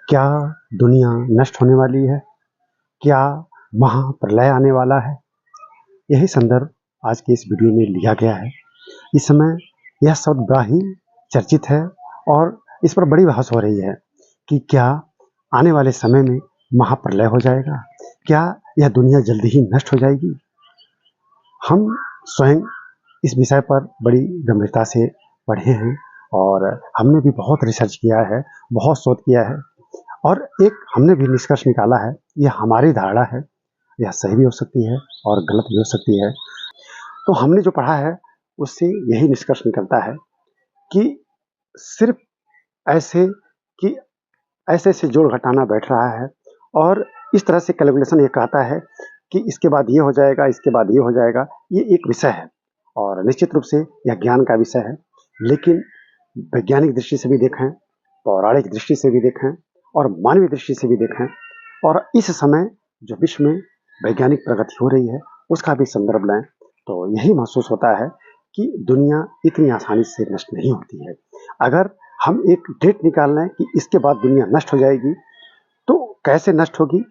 क्या दुनिया नष्ट होने वाली है? क्या महाप्रलय आने वाला है? यही संदर्भ आज के इस वीडियो में लिया गया है। इस समय यह शब्द बड़ा ही चर्चित है और इस पर बड़ी बहस हो रही है कि क्या आने वाले समय में महाप्रलय हो जाएगा? क्या यह दुनिया जल्दी ही नष्ट हो जाएगी? हम स्वयं इस विषय पर बड़ी गंभीरता से पढ़े हैं और हमने भी बहुत रिसर्च किया है, बहुत शोध किया है और एक हमने भी निष्कर्ष निकाला है। यह हमारी धारणा है, यह सही भी हो सकती है और गलत भी हो सकती है। तो हमने जो पढ़ा है उससे यही निष्कर्ष निकलता है कि सिर्फ ऐसे कि ऐसे जोड़ घटाना बैठ रहा है और इस तरह से कैलकुलेशन ये कहता है कि इसके बाद ये हो जाएगा, इसके बाद ये हो जाएगा। ये एक विषय है और निश्चित रूप से यह ज्ञान का विषय है, लेकिन वैज्ञानिक दृष्टि से भी देखें, पौराणिक दृष्टि से भी देखें और मानवीय दृष्टि से भी देखें और इस समय जो विश्व में वैज्ञानिक प्रगति हो रही है उसका भी संदर्भ लें तो यही महसूस होता है कि दुनिया इतनी आसानी से नष्ट नहीं होती है। अगर हम एक डेट निकाल लें कि इसके बाद दुनिया नष्ट हो जाएगी तो कैसे नष्ट होगी,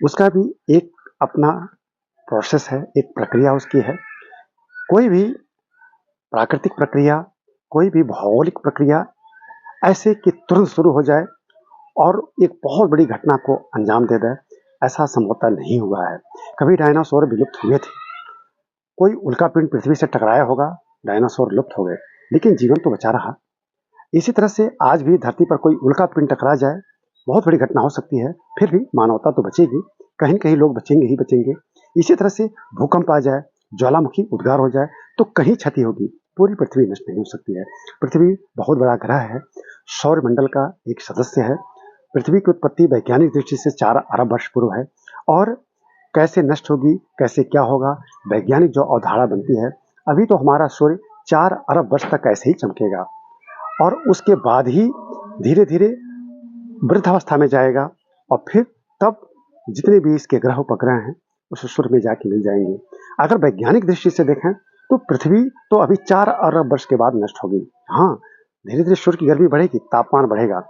उसका भी एक अपना प्रोसेस है, एक प्रक्रिया उसकी है। कोई भी प्राकृतिक प्रक्रिया, कोई भी भौगोलिक प्रक्रिया ऐसे कि तुरंत शुरू हो जाए और एक बहुत बड़ी घटना को अंजाम दे दे, ऐसा संभवतः नहीं हुआ है। कभी डायनासोर विलुप्त हुए थे, कोई उल्कापिंड पृथ्वी से टकराया होगा, डायनासोर लुप्त हो गए, लेकिन जीवन तो बचा रहा। इसी तरह से आज भी धरती पर कोई उल्कापिंड टकरा जाए, बहुत बड़ी घटना हो सकती है, फिर भी मानवता तो बचेगी, कहीं न कहीं लोग बचेंगे ही बचेंगे। इसी तरह से भूकंप आ जाए, ज्वालामुखी उद्गार हो जाए तो कहीं क्षति होगी, पूरी पृथ्वी नष्ट नहीं हो सकती है। पृथ्वी बहुत बड़ा ग्रह है, सौरमंडल का एक सदस्य है। पृथ्वी की उत्पत्ति वैज्ञानिक दृष्टि से 4 अरब वर्ष पूर्व है और कैसे नष्ट होगी, कैसे क्या होगा, वैज्ञानिक जो अवधारणा बनती है, अभी तो हमारा सूर्य 4 अरब वर्ष तक ऐसे ही चमकेगा और उसके बाद ही धीरे धीरे वृद्धावस्था में जाएगा और फिर तब जितने भी इसके ग्रह उपग्रह हैं उस सूर्य में जाके मिल जाएंगे। अगर वैज्ञानिक दृष्टि से देखें तो पृथ्वी तो अभी 4 अरब वर्ष के बाद नष्ट होगी। हाँ, धीरे धीरे सूर्य की गर्मी बढ़ेगी, तापमान बढ़ेगा।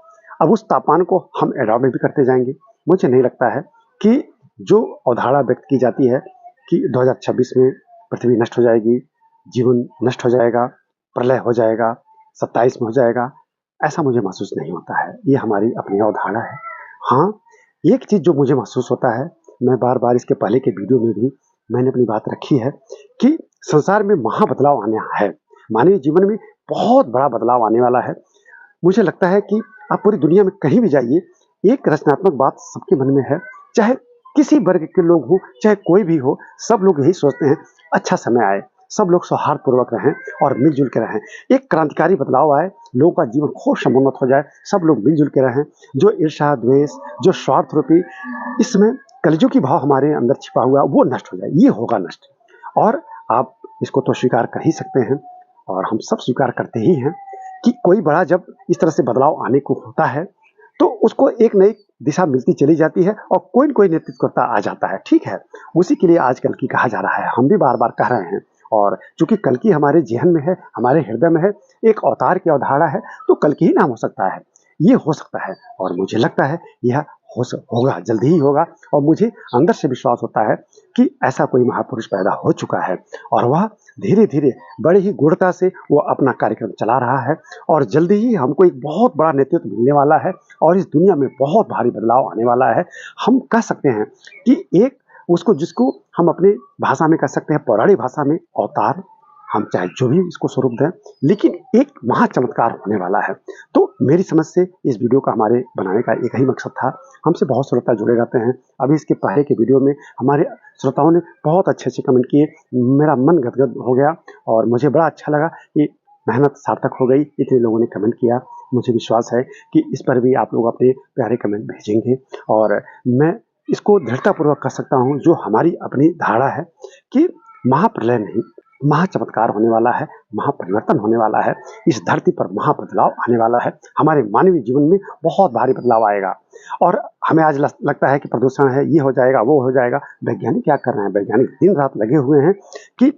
अब उस तापमान को हम एडॉप्ट भी करते जाएंगे। मुझे नहीं लगता है कि जो अवधारणा व्यक्त की जाती है कि 2026 में पृथ्वी नष्ट हो जाएगी, जीवन नष्ट हो जाएगा, प्रलय हो जाएगा, 27 में हो जाएगा, ऐसा मुझे महसूस नहीं होता है। ये हमारी अपनी अवधारणा है। हाँ, एक चीज़ जो मुझे महसूस होता है, मैं बार-बार इसके पहले के वीडियो में भी मैंने अपनी बात रखी है कि संसार में महाबदलाव आने है। मानवीय जीवन में बहुत बड़ा बदलाव आने वाला है। मुझे लगता है कि आप पूरी दुनिया में कहीं भी जाइए, एक रचनात्मक बात सबके मन में है, चाहे किसी वर्ग के लोग हों, चाहे कोई भी हो, सब लोग यही सोचते हैं अच्छा समय आए, सब लोग सौहार्दपूर्वक रहें और मिलजुल के रहें। एक क्रांतिकारी बदलाव आए, लोगों का जीवन खूब समुन्नत हो जाए, सब लोग मिलजुल के रहें। जो ईर्ष्या, द्वेष, जो स्वार्थ रूपी इसमें कलयुग की भाव हमारे अंदर छिपा हुआ है, वो नष्ट हो जाए, ये होगा नष्ट। और आप इसको तो स्वीकार कर ही सकते हैं और हम सब स्वीकार करते ही हैं कि कोई बड़ा जब इस तरह से बदलाव आने को होता है तो उसको एक नई दिशा मिलती चली जाती है और कोई न कोई नेतृत्वकर्ता आ जाता है। ठीक है, उसी के लिए आज कल्कि कहा जा रहा है, हम भी बार बार कह रहे हैं। और चूंकि कल्कि हमारे जेहन में है, हमारे हृदय में है, एक अवतार की अवधारणा है, तो कल्कि ही नाम हो सकता है, ये हो सकता है और मुझे लगता है यह होगा, जल्दी ही होगा। और मुझे अंदर से विश्वास होता है कि ऐसा कोई महापुरुष पैदा हो चुका है और वह धीरे धीरे बड़े ही गूढ़ता से वो अपना कार्यक्रम चला रहा है और जल्दी ही हमको एक बहुत बड़ा नेतृत्व मिलने वाला है और इस दुनिया में बहुत भारी बदलाव आने वाला है। हम कह सकते हैं कि एक उसको जिसको हम अपने भाषा में कह सकते हैं, पौराणिक भाषा में अवतार, हम चाहे जो भी इसको स्वरूप दें, लेकिन एक महा चमत्कार होने वाला है। तो मेरी समझ से इस वीडियो का हमारे बनाने का एक ही मकसद था। हमसे बहुत श्रोता जुड़े रहते हैं। अभी इसके पहले के वीडियो में हमारे श्रोताओं ने बहुत अच्छे कमेंट किए, मेरा मन गदगद हो गया और मुझे बड़ा अच्छा लगा कि मेहनत सार्थक हो गई, इतने लोगों ने कमेंट किया। मुझे विश्वास है कि इस पर भी आप लोग अपने प्यारे कमेंट भेजेंगे और मैं इसको दृढ़तापूर्वक कह सकता हूँ, जो हमारी अपनी धारणा है कि महाप्रलय नहीं, महाचमत्कार होने वाला है, महापरिवर्तन होने वाला है, इस धरती पर महाबदलाव आने वाला है, हमारे मानवीय जीवन में बहुत भारी बदलाव आएगा। और हमें आज लगता है कि प्रदूषण है, ये हो जाएगा, वो हो जाएगा। वैज्ञानिक क्या कर रहे हैं? वैज्ञानिक दिन रात लगे हुए हैं कि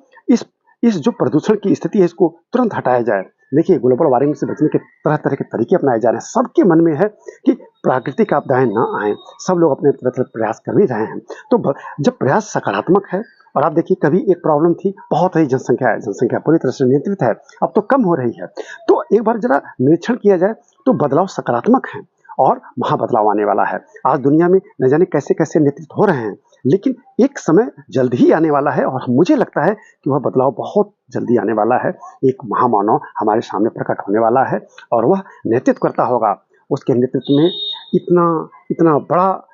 इस जो प्रदूषण की स्थिति है इसको तुरंत हटाया जाए। देखिए, ग्लोबल वार्मिंग से बचने के तरह-तरह के तरीके अपनाए जा रहे हैं। सबके मन में है कि प्राकृतिक आपदाएँ ना आएँ। सब लोग अपने तरह-तरह प्रयास कर भी रहे हैं। तो जब प्रयास सकारात्मक है, और आप देखिए कभी एक प्रॉब्लम थी, बहुत रही जनसंख्या है, जनसंख्या पूरी तरह से नियंत्रित है, अब तो कम हो रही है। तो एक बार ज़रा निरीक्षण किया जाए तो बदलाव सकारात्मक हैं और महाबदलाव आने वाला है। आज दुनिया में न जाने कैसे-कैसे नेतृत्व हो रहे हैं, लेकिन एक समय जल्द ही आने वाला है और मुझे लगता है कि वह बदलाव बहुत जल्दी आने वाला है। एक महामानव हमारे सामने प्रकट होने वाला है और वह नेतृत्व करता होगा। उसके नेतृत्व में इतना इतना बड़ा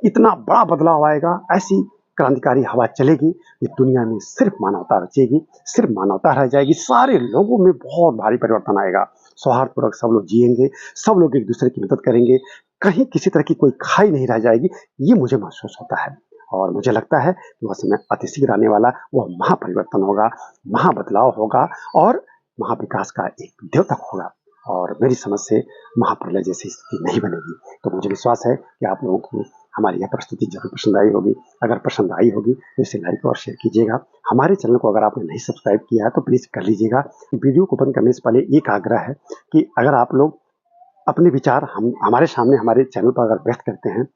इतना बड़ा बदलाव आएगा, ऐसी क्रांतिकारी हवा चलेगी, ये दुनिया में सिर्फ मानवता बचेगी, सिर्फ मानवता रह जाएगी। सारे लोगों में बहुत भारी परिवर्तन आएगा। सौहार्दपूर्वक सब लोग जिएंगे, सब लोग एक दूसरे की मदद करेंगे, कहीं किसी तरह की कोई खाई नहीं रह जाएगी, ये मुझे महसूस होता है। और मुझे लगता है कि वह समय अति शीघ्र आने वाला, वह महापरिवर्तन होगा, महाबदलाव होगा और महाविकास का एक द्योतक होगा और मेरी समझ से महाप्रलय जैसी स्थिति नहीं बनेगी। तो मुझे विश्वास है कि आप लोगों को हमारी यह प्रस्तुति ज़रूर पसंद आई होगी। अगर पसंद आई होगी तो इसे लाइक और शेयर कीजिएगा। हमारे चैनल को अगर आपने नहीं सब्सक्राइब किया है तो प्लीज़ कर लीजिएगा। वीडियो को बंद करने से पहले एक आग्रह है कि अगर आप लोग अपने विचार हमारे सामने हमारे चैनल पर अगर व्यक्त करते हैं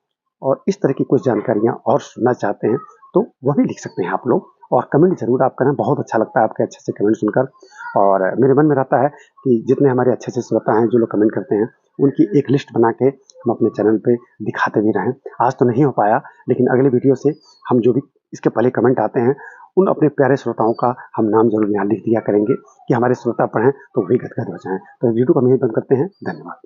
और इस तरह की कुछ जानकारियाँ और सुनना चाहते हैं तो वह भी लिख सकते हैं आप लोग और कमेंट ज़रूर आप करें। बहुत अच्छा लगता है आपके अच्छे कमेंट सुनकर और मेरे मन में रहता है कि जितने हमारे अच्छे श्रोता हैं जो लोग कमेंट करते हैं उनकी एक लिस्ट बना के हम अपने चैनल पे दिखाते भी रहें। आज तो नहीं हो पाया, लेकिन अगले वीडियो से हम जो भी इसके पहले कमेंट आते हैं उन अपने प्यारे श्रोताओं का हम नाम जरूर यहाँ लिख दिया करेंगे कि हमारे श्रोता पढ़ें तो वही गदगद हो जाएं। तो वीडियो को हम यहीं बंद करते हैं। धन्यवाद।